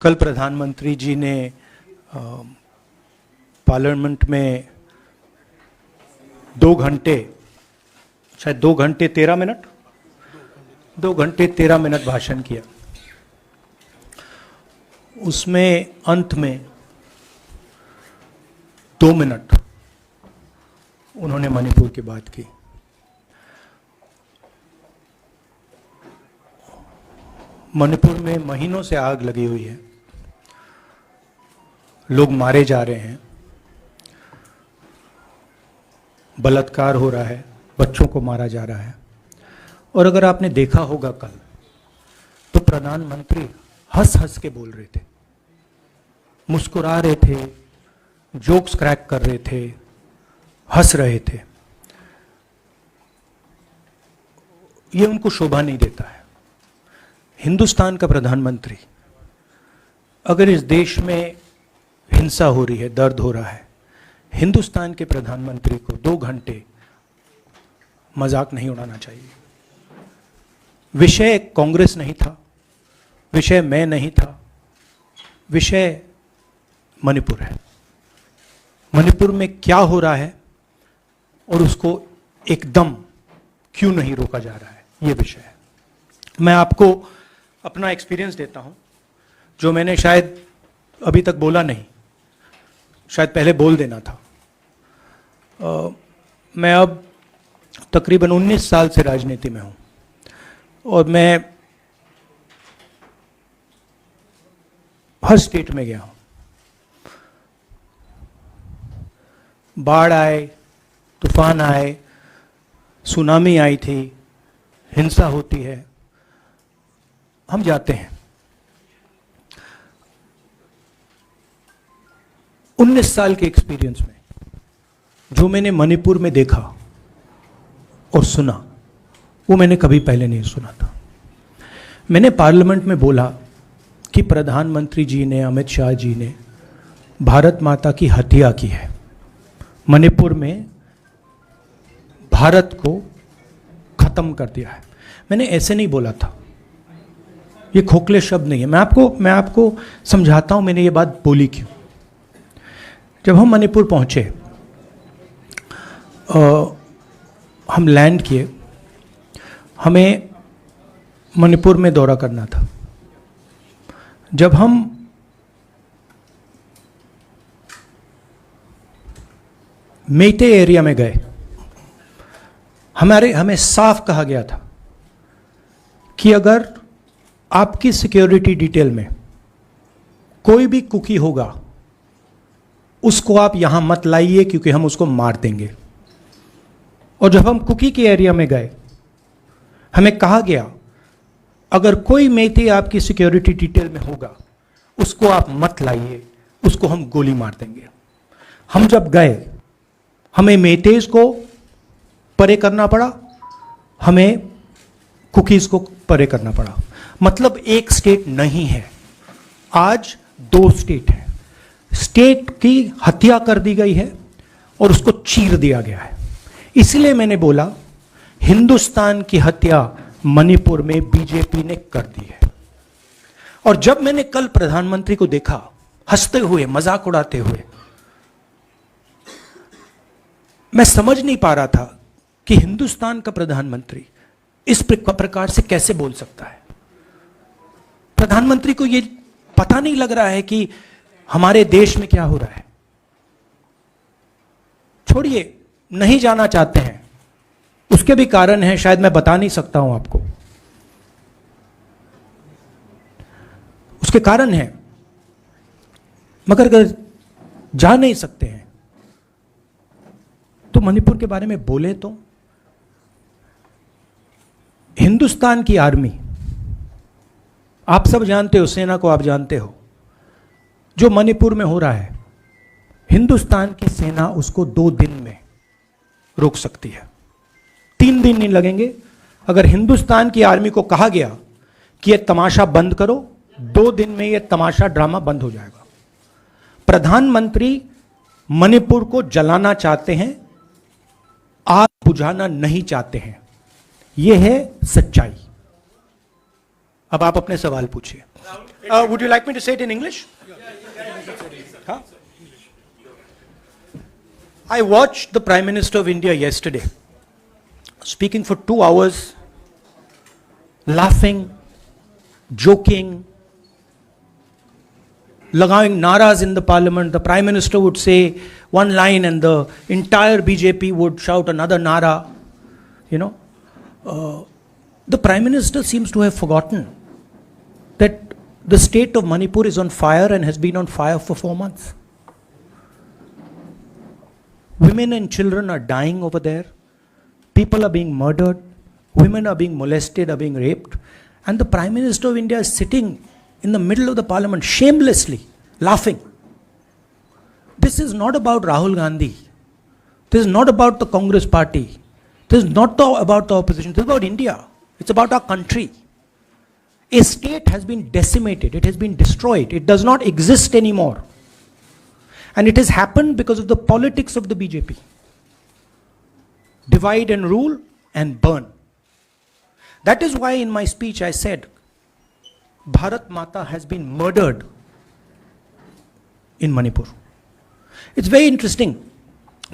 कल प्रधानमंत्री जी ने पार्लियामेंट में 2 घंटे, शायद 2 घंटे 13 मिनट, 2 घंटे 13 मिनट भाषण किया। उसमें अंत में 2 मिनट उन्होंने मणिपुर की बात की। मणिपुर में महीनों से आग लगी हुई है, लोग मारे जा रहे हैं, बलात्कार हो रहा है, बच्चों को मारा जा रहा है। और अगर आपने देखा होगा कल, तो प्रधानमंत्री हंस हंस के बोल रहे थे, मुस्कुरा रहे थे, जोक्स क्रैक कर रहे थे, हंस रहे थे। ये उनको शोभा नहीं देता है। हिंदुस्तान का प्रधानमंत्री, अगर इस देश में हिंसा हो रही है, दर्द हो रहा है, हिंदुस्तान के प्रधानमंत्री को 2 घंटे मजाक नहीं उड़ाना चाहिए। विषय कांग्रेस नहीं था, विषय मैं नहीं था, विषय मणिपुर है। मणिपुर में क्या हो रहा है और उसको एकदम क्यों नहीं रोका जा रहा है, यह विषय है। मैं आपको अपना एक्सपीरियंस देता हूं, जो मैंने शायद अभी तक बोला नहीं, शायद पहले बोल देना था। मैं अब तकरीबन 19 साल से राजनीति में हूं और मैं हर स्टेट में गया हूं। बाढ़ आए, तूफान आए, सुनामी आई थी, हिंसा होती है, हम जाते हैं। 19 साल के एक्सपीरियंस में जो मैंने मणिपुर में देखा और सुना, वो मैंने कभी पहले नहीं सुना था। मैंने पार्लियामेंट में बोला कि प्रधानमंत्री जी ने, अमित शाह जी ने भारत माता की हत्या की है, मणिपुर में भारत को खत्म कर दिया है। मैंने ऐसे नहीं बोला था, ये खोखले शब्द नहीं है। मैं आपको समझाता हूं मैंने ये बात बोली क्यों। जब हम मणिपुर पहुंचे, हम लैंड किए, हमें मणिपुर में दौरा करना था। जब हम मेते एरिया में गए, हमें साफ कहा गया था कि अगर आपकी सिक्योरिटी डिटेल में कोई भी कुकी होगा, उसको आप यहां मत लाइए क्योंकि हम उसको मार देंगे। और जब हम कुकी के एरिया में गए, हमें कहा गया अगर कोई मेते आपकी सिक्योरिटी डिटेल में होगा, उसको आप मत लाइए, उसको हम गोली मार देंगे। हम जब गए, हमें मेतेज को परे करना पड़ा, हमें कुकीज को परे करना पड़ा। मतलब एक स्टेट नहीं है, आज 2 स्टेट है। स्टेट की हत्या कर दी गई है और उसको चीर दिया गया है। इसलिए मैंने बोला हिंदुस्तान की हत्या मणिपुर में बीजेपी ने कर दी है। और जब मैंने कल प्रधानमंत्री को देखा हंसते हुए, मजाक उड़ाते हुए, मैं समझ नहीं पा रहा था कि हिंदुस्तान का प्रधानमंत्री इस प्रकार से कैसे बोल सकता है। प्रधानमंत्री को यह पता नहीं लग रहा है कि हमारे देश में क्या हो रहा है। छोड़िए, नहीं जाना चाहते हैं, उसके भी कारण हैं, शायद मैं बता नहीं सकता हूं आपको, उसके कारण हैं। मगर अगर जा नहीं सकते हैं तो मणिपुर के बारे में बोले तो। हिंदुस्तान की आर्मी, आप सब जानते हो, सेना को आप जानते हो, जो मणिपुर में हो रहा है, हिंदुस्तान की सेना उसको 2 दिन में रोक सकती है, 3 दिन नहीं लगेंगे। अगर हिंदुस्तान की आर्मी को कहा गया कि यह तमाशा बंद करो, 2 दिन में यह तमाशा, ड्रामा बंद हो जाएगा। प्रधानमंत्री मणिपुर को जलाना चाहते हैं, आग बुझाना नहीं चाहते हैं। यह है सच्चाई। अब आप अपने सवाल पूछिए। Would you like me to say it in English? Huh? I watched the Prime Minister of India yesterday speaking for 2 hours, laughing, joking, लगावing naras in the parliament. The Prime Minister would say one line and the entire BJP would shout another nara. You know, the Prime Minister seems to have forgotten that the state of Manipur is on fire and has been on fire for 4 months. Women and children are dying over there. People are being murdered. Women are being molested, are being raped. And the Prime Minister of India is sitting in the middle of the parliament, shamelessly laughing. This is not about Rahul Gandhi. This is not about the Congress party. This is not about the opposition. This is about India. It's about our country. A state has been decimated. It has been destroyed. It does not exist anymore. And it has happened because of the politics of the BJP. Divide and rule and burn. That is why in my speech I said, Bharat Mata has been murdered in Manipur. It's very interesting.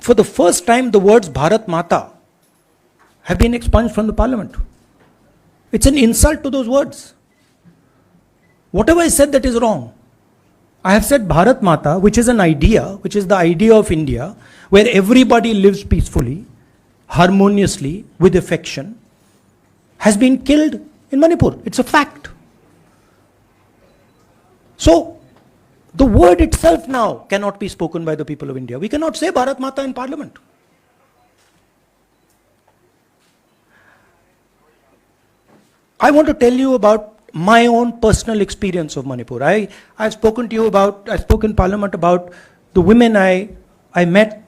For the first time, the words Bharat Mata have been expunged from the parliament. It's an insult to those words. Whatever I said that is wrong. I have said Bharat Mata, which is an idea, which is the idea of India, where everybody lives peacefully, harmoniously, with affection, has been killed in Manipur. It's a fact. So, the word itself now cannot be spoken by the people of India. We cannot say Bharat Mata in parliament. I want to tell you about my own personal experience of Manipur. I've spoken to you about, I spoke in parliament about the women I met,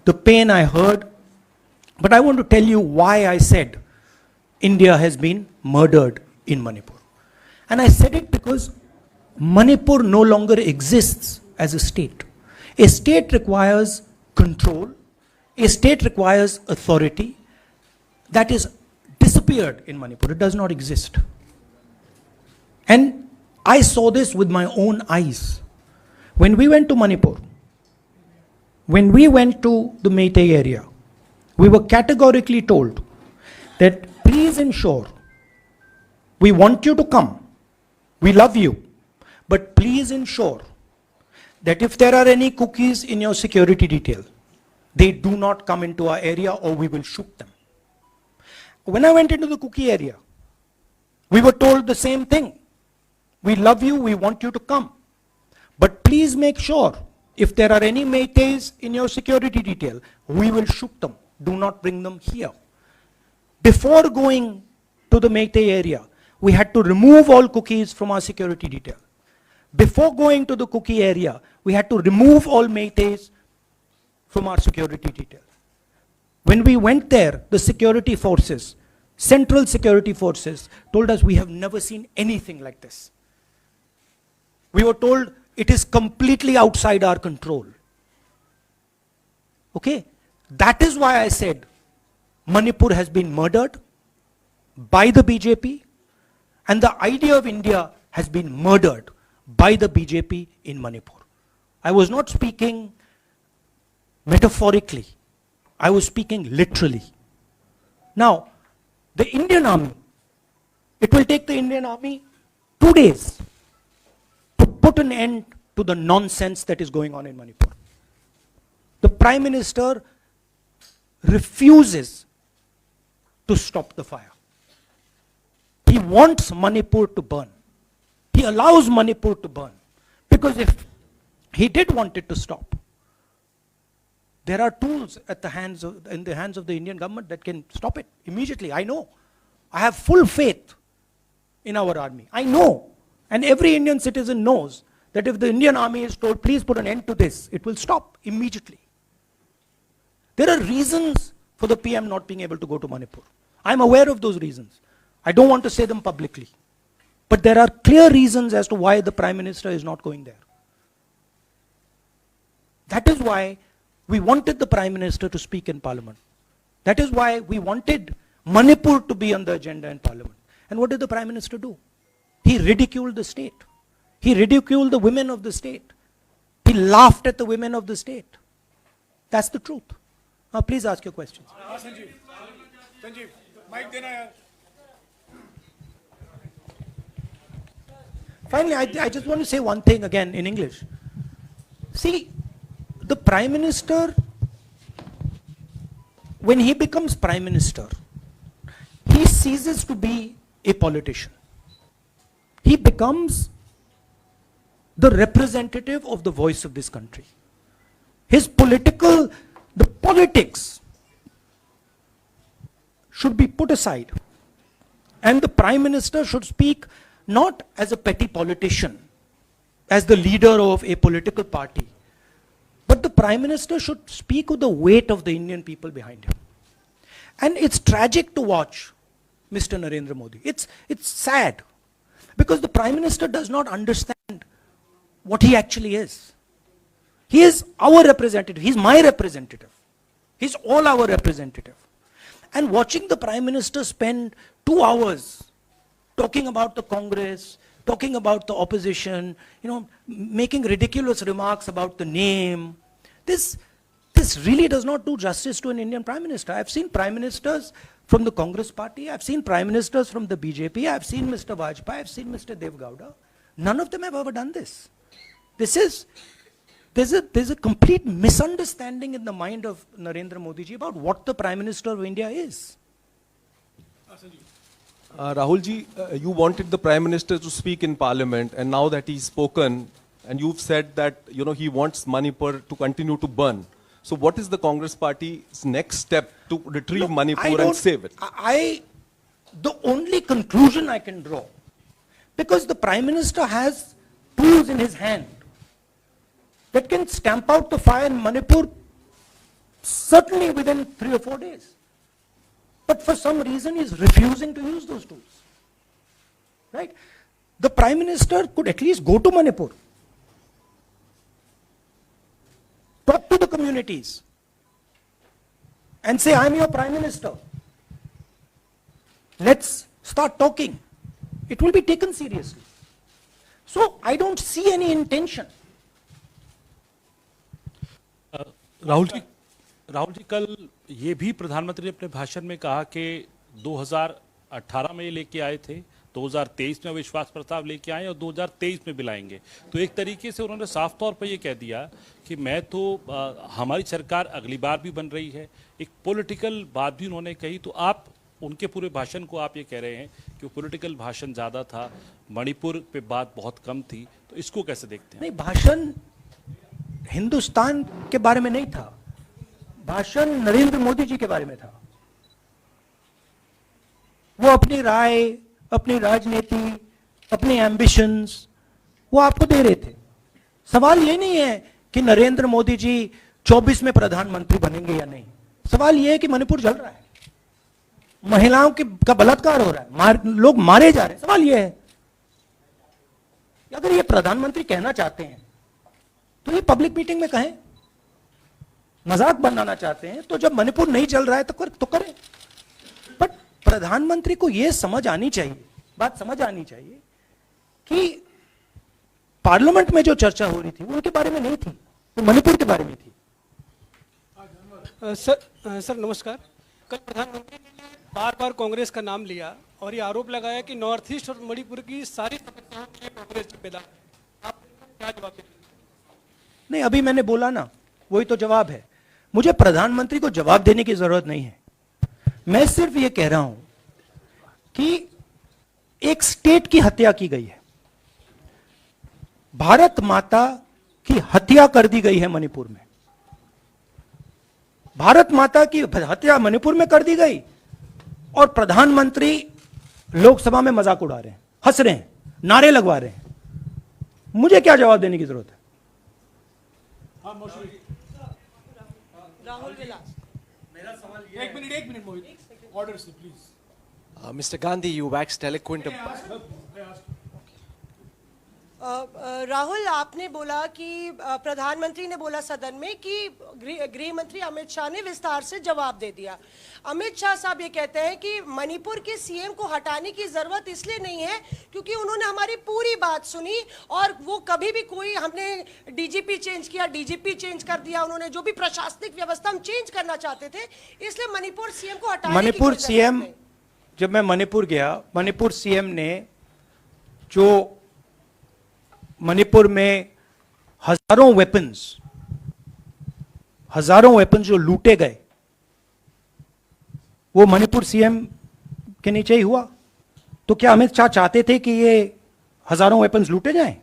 the pain I heard, but I want to tell you why I said India has been murdered in Manipur. And I said it because Manipur no longer exists as a state. A state requires control. A state requires authority. That is disappeared in Manipur. It does not exist. And I saw this with my own eyes. When we went to Manipur, when we went to the Meitei area, we were categorically told that please ensure, we want you to come, we love you, but please ensure that if there are any cookies in your security detail, they do not come into our area or we will shoot them. When I went into the cookie area, we were told the same thing. We love you, we want you to come. But please make sure, if there are any Meiteis in your security detail, we will shoot them. Do not bring them here. Before going to the Meitei area, we had to remove all cookies from our security detail. Before going to the cookie area, we had to remove all Meiteis from our security detail. When we went there, the security forces, central security forces, told us we have never seen anything like this. We were told it is completely outside our control. Okay? That is why I said Manipur has been murdered by the BJP and the idea of India has been murdered by the BJP in Manipur. I was not speaking metaphorically. I was speaking literally. Now, the Indian Army, it will take the Indian Army 2 days to put an end to the nonsense that is going on in Manipur. The Prime Minister refuses to stop the fire. He wants Manipur to burn. He allows Manipur to burn. Because if he did want it to stop, there are tools in the hands of the Indian government that can stop it immediately. I know. I have full faith in our army. I know. And every Indian citizen knows that if the Indian army is told, please put an end to this, it will stop immediately. There are reasons for the PM not being able to go to Manipur. I'm aware of those reasons. I don't want to say them publicly. But there are clear reasons as to why the Prime Minister is not going there. That is why we wanted the Prime Minister to speak in Parliament. That is why we wanted Manipur to be on the agenda in Parliament. And what did the Prime Minister do? He ridiculed the state. He ridiculed the women of the state. He laughed at the women of the state. That's the truth. Now please ask your questions. Sanjeev, mic dena yaar. Finally, I just want to say one thing again in English. See, the Prime Minister, when he becomes Prime Minister, he ceases to be a politician. He becomes the representative of the voice of this country. His the politics should be put aside. And the Prime Minister should speak not as a petty politician, as the leader of a political party, but the Prime Minister should speak with the weight of the Indian people behind him. And it's tragic to watch Mr. Narendra Modi. It's sad, because the Prime Minister does not understand what he actually is. He is our representative. He's my representative. He's all our representative. And watching the Prime Minister spend 2 hours talking about the Congress, talking about the opposition, making ridiculous remarks about the name, this really does not do justice to an Indian Prime Minister. I've seen Prime Ministers from the Congress party, I've seen Prime Ministers from the BJP, I've seen Mr. Vajpayee, I've seen Mr. Dev Gowda. None of them have ever done this. There's a complete misunderstanding in the mind of Narendra Modi ji about what the Prime Minister of India is. Rahul ji, you wanted the Prime Minister to speak in Parliament, and now that he's spoken, and you've said that he wants Manipur to continue to burn. So what is the Congress Party's next step to retrieve Manipur and save it? The only conclusion I can draw, because the Prime Minister has tools in his hand that can stamp out the fire in Manipur certainly within 3 or 4 days. But for some reason he's refusing to use those tools. Right? The Prime Minister could at least go to Manipur, talk to the communities, and say, I'm your Prime Minister. Let's start talking. It will be taken seriously. So I don't see any intention. Rahul ji कल ये भी प्रधानमंत्री ने अपने भाषण में कहा कि 2018 में ये लेके आए थे, 2023 में विश्वास प्रस्ताव लेके आए और 2023 में भी लाएंगे। तो एक तरीके से उन्होंने साफ तौर पर ये कह दिया कि मैं तो हमारी सरकार अगली बार भी बन रही है। एक पॉलिटिकल बात भी उन्होंने कही। तो आप उनके पूरे भाषण को आप ये कह रहे हैं कि पॉलिटिकल भाषण ज़्यादा था, मणिपुर पे बात बहुत कम थी, तो इसको कैसे देखते हैं? नहीं, भाषण हिंदुस्तान के बारे में नहीं था, भाषण नरेंद्र मोदी जी के बारे में था। वो अपनी राय, अपनी राजनीति, अपने एम्बिशंस वो आपको दे रहे थे। सवाल ये नहीं है कि नरेंद्र मोदी जी 24 में प्रधानमंत्री बनेंगे या नहीं। सवाल ये है कि मणिपुर जल रहा है, महिलाओं का बलात्कार हो रहा है, लोग मारे जा रहे हैं। सवाल ये है, अगर ये प्रधानमंत्री कहना चाहते हैं तो ये पब्लिक मीटिंग में कहें। मजाक बनाना चाहते हैं तो जब मणिपुर नहीं चल रहा है तो करें। बट प्रधानमंत्री को यह समझ आनी चाहिए, बात समझ आनी चाहिए कि पार्लियामेंट में जो चर्चा हो रही थी वो उनके बारे में नहीं थी, वो मणिपुर के बारे में थी। सर नमस्कार। कल प्रधानमंत्री ने बार बार कांग्रेस का नाम लिया और ये आरोप लगाया कि नॉर्थ ईस्ट और मणिपुर की सारी समस्याओं के लिए कांग्रेस जिम्मेदार है। आप क्या जवाब देंगे? नहीं, अभी मैंने बोला ना, वही तो जवाब है। मुझे प्रधानमंत्री को जवाब देने की जरूरत नहीं है। मैं सिर्फ ये कह रहा हूं कि एक स्टेट की हत्या की गई है, भारत माता की हत्या कर दी गई है मणिपुर में। भारत माता की हत्या मणिपुर में कर दी गई और प्रधानमंत्री लोकसभा में मजाक उड़ा रहे हैं, हंस रहे हैं, नारे लगवा रहे हैं। मुझे क्या जवाब देने की जरूरत है? राहुल विलास, मेरा सवाल ये एक मिनट मोहित, ऑर्डर से please. Mr. Gandhi, you waxed eloquent. Rahul, आपने बोला कि प्रधानमंत्री ने बोला सदन में कि गृह मंत्री अमित शाह ने विस्तार से जवाब दे दिया। अमित शाह साहब ये कहते हैं कि मणिपुर के सीएम को हटाने की जरूरत इसलिए नहीं है क्योंकि उन्होंने हमारी पूरी बात सुनी और वो कभी भी कोई हमने डीजीपी चेंज किया, डीजीपी चेंज कर दिया, उन्होंने जो भी प्रशासनिक व्यवस्था हम चेंज करना चाहते थे, इसलिए मणिपुर सीएम को हटाने मणिपुर की सीएम, जब मैं मणिपुर गया, मणिपुर सीएम ने जो मणिपुर में हजारों वेपन्स जो लूटे गए, वो मणिपुर सीएम के नीचे ही हुआ। तो क्या अमित शाह चाहते थे कि ये हजारों वेपन्स लूटे जाएं?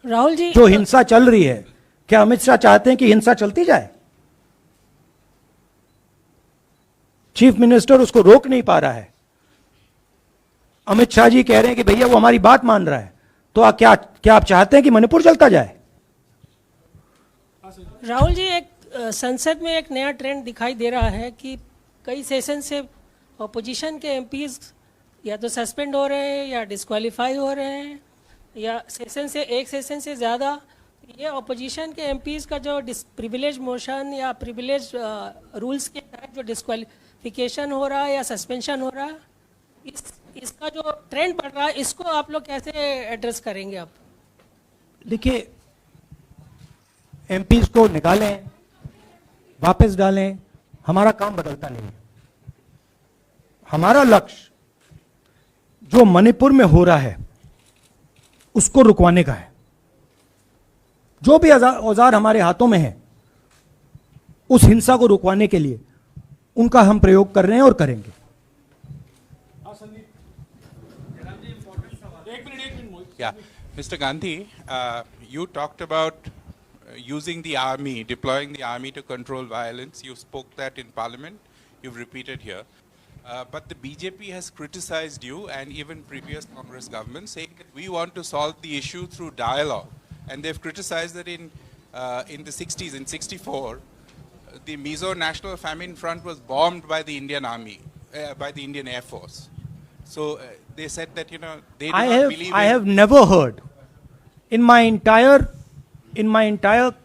राहुल जी, जो हिंसा चल रही है, क्या अमित शाह चाहते हैं कि हिंसा चलती जाए? चीफ मिनिस्टर उसको रोक नहीं पा रहा है। अमित शाह जी कह रहे हैं कि भैया वो हमारी बात मान रहा है, तो क्या आप चाहते हैं कि मणिपुर चलता जाए? राहुल जी, एक संसद में एक नया ट्रेंड दिखाई दे रहा है कि कई सेशन से अपोजिशन के एमपीज या तो सस्पेंड हो रहे हैं या डिस्क्वालीफाई हो रहे हैं, या एक सेशन से ज़्यादा ये अपोजिशन के एमपीज का जो प्रिविलेज मोशन या प्रिविलेज रूल्स के तहत जो डिस्क्वालिफिकेशन हो रहा है या सस्पेंशन हो रहा है, इसका जो ट्रेंड बढ़ रहा है, इसको आप लोग कैसे एड्रेस करेंगे? आप देखिए, एमपीज को निकालें, वापस डालें, हमारा काम बदलता नहीं है। हमारा लक्ष्य जो मणिपुर में हो रहा है उसको रुकवाने का है। जो भी औजार हमारे हाथों में है, उस हिंसा को रुकवाने के लिए उनका हम प्रयोग कर रहे हैं और करेंगे। Yeah, Mr. Gandhi, you talked about using the army, deploying the army to control violence. You spoke that in Parliament. You've repeated here. But the BJP has criticized you and even previous Congress governments, saying that we want to solve the issue through dialogue. And they've criticized that in the 60s, in 64, the Mizo National Famine Front was bombed by the Indian Army, by the Indian Air Force. So they said that, you know, they do not believe I have never heard in my entire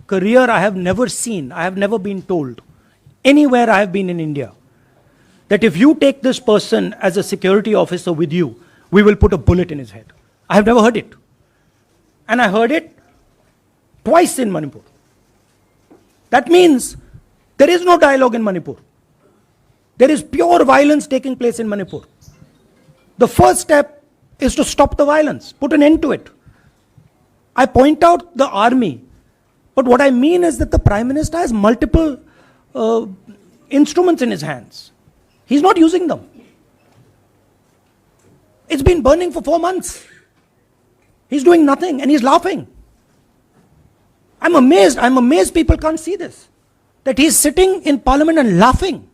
career, I have never been told anywhere I have been in India that if you take this person as a security officer with you, we will put a bullet in his head. I have never heard it. And I heard it twice in Manipur. That means there is no dialogue in Manipur. There is pure violence taking place in Manipur. The first step is to stop the violence, put an end to it. I point out the army, but what I mean is that the Prime Minister has multiple instruments in his hands. He's not using them. It's been burning for 4 months. He's doing nothing and he's laughing. I'm amazed people can't see this. That he's sitting in Parliament and laughing.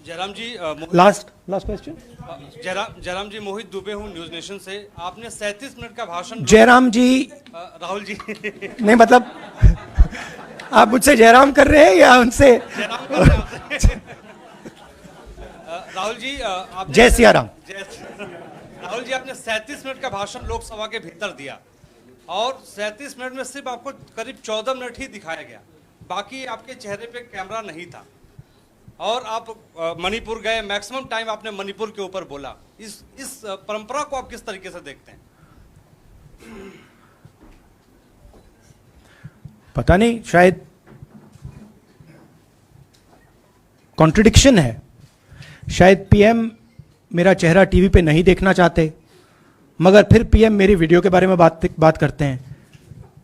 Jairam ji, Last question. Jairam जी, मोहित दुबे हूँ news nation से। आपने 37 minute का भाषण जयराम जी राहुल जी नहीं, मतलब आप मुझसे जयराम कर रहे हैं या उनसे जयराम कर रहे हैं आपसे। राहुल जी, आपने जय सिया राम। राहुल जी, आपने 37 मिनट का भाषण लोकसभा के भीतर दिया और 37 मिनट में सिर्फ आपको करीब 14 मिनट ही दिखाया गया, बाकी आपके चेहरे पे कैमरा नहीं था और आप मणिपुर गए, मैक्सिमम टाइम आपने मणिपुर के ऊपर बोला। इस परंपरा को आप किस तरीके से देखते हैं? पता नहीं, शायद कॉन्ट्रडिक्शन है। शायद पीएम मेरा चेहरा टीवी पे नहीं देखना चाहते, मगर फिर पीएम मेरी वीडियो के बारे में बात करते हैं,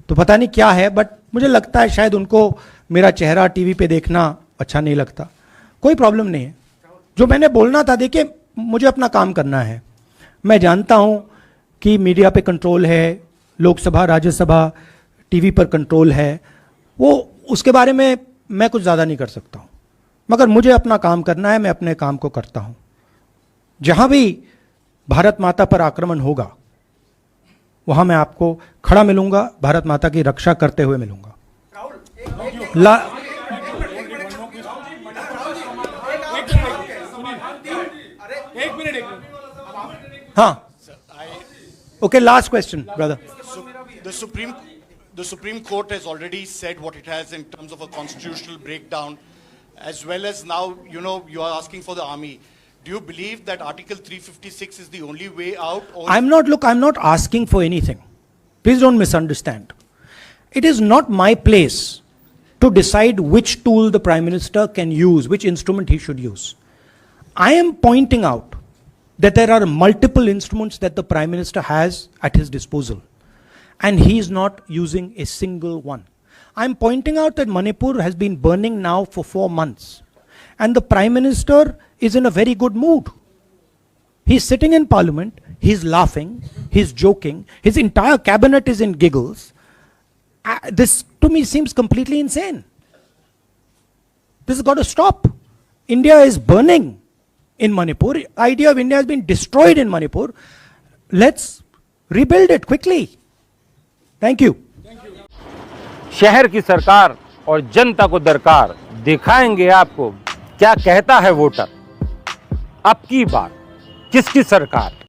तो पता नहीं क्या है। बट मुझे लगता है शायद उनको मेरा चेहरा टीवी पे देखना अच्छा नहीं लगता। कोई प्रॉब्लम नहीं है। जो मैंने बोलना था, देखिए मुझे अपना काम करना है। मैं जानता हूं कि मीडिया पे कंट्रोल है, लोकसभा राज्यसभा टीवी पर कंट्रोल है, वो उसके बारे में मैं कुछ ज़्यादा नहीं कर सकता हूं, मगर मुझे अपना काम करना है। मैं अपने काम को करता हूं। जहां भी भारत माता पर आक्रमण होगा वहां मैं आपको खड़ा मिलूंगा, भारत माता की रक्षा करते हुए मिलूंगा। एक मिनट हाँ, okay, last question, brother. So the Supreme Court has already said what it has in terms of a constitutional breakdown, as well as now, you are asking for the army. Do you believe that Article 356 is the only way out? Or I'm not asking for anything. Please don't misunderstand. It is not my place to decide which tool the Prime Minister can use, which instrument he should use. I am pointing out that there are multiple instruments that the Prime Minister has at his disposal, and he is not using a single one. I am pointing out that Manipur has been burning now for 4 months, and the Prime Minister is in a very good mood. He's sitting in Parliament, he's laughing, he's joking, his entire cabinet is in giggles. This to me seems completely insane. This has got to stop. India is burning in Manipur. The idea of India has been destroyed in Manipur. Let's rebuild it quickly. Thank you. शहर की सरकार और जनता को दरकार दिखाएंगे आपको क्या कहता है वोटर। अब की बार किसकी सरकार।